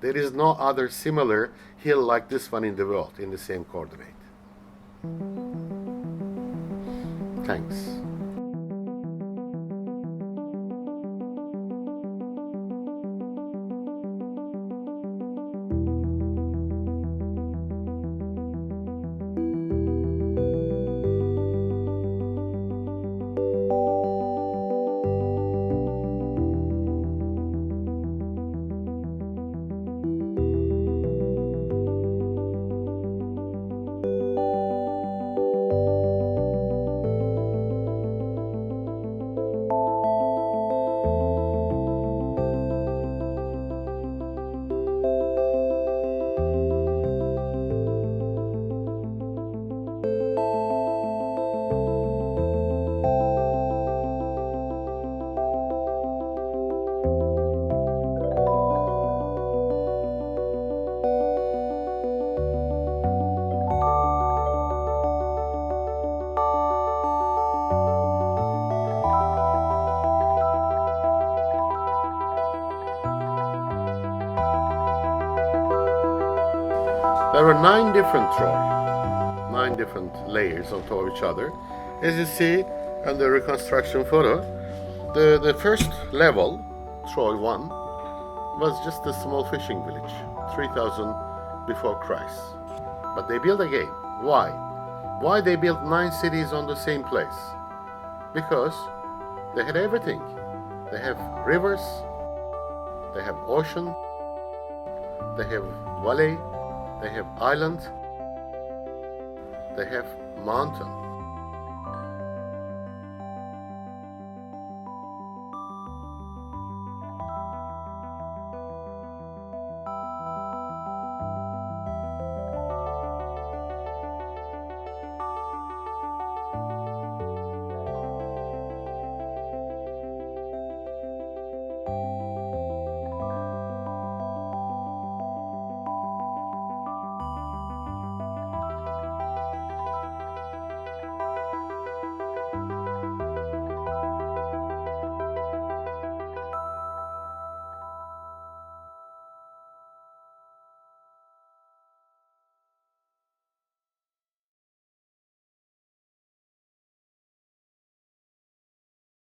There is no other similar hill like this one in the world in the same coordinate. Thanks. There were 9 different Troie, 9 different layers on top of each other. As you see on the reconstruction photo, the first level, Troie 1, was just a small fishing village, 3000 before Christ. But they built again. Why? Why they built 9 cities on the same place? Because they had everything. They have rivers, they have ocean, they have valley, they have island, they have mountain.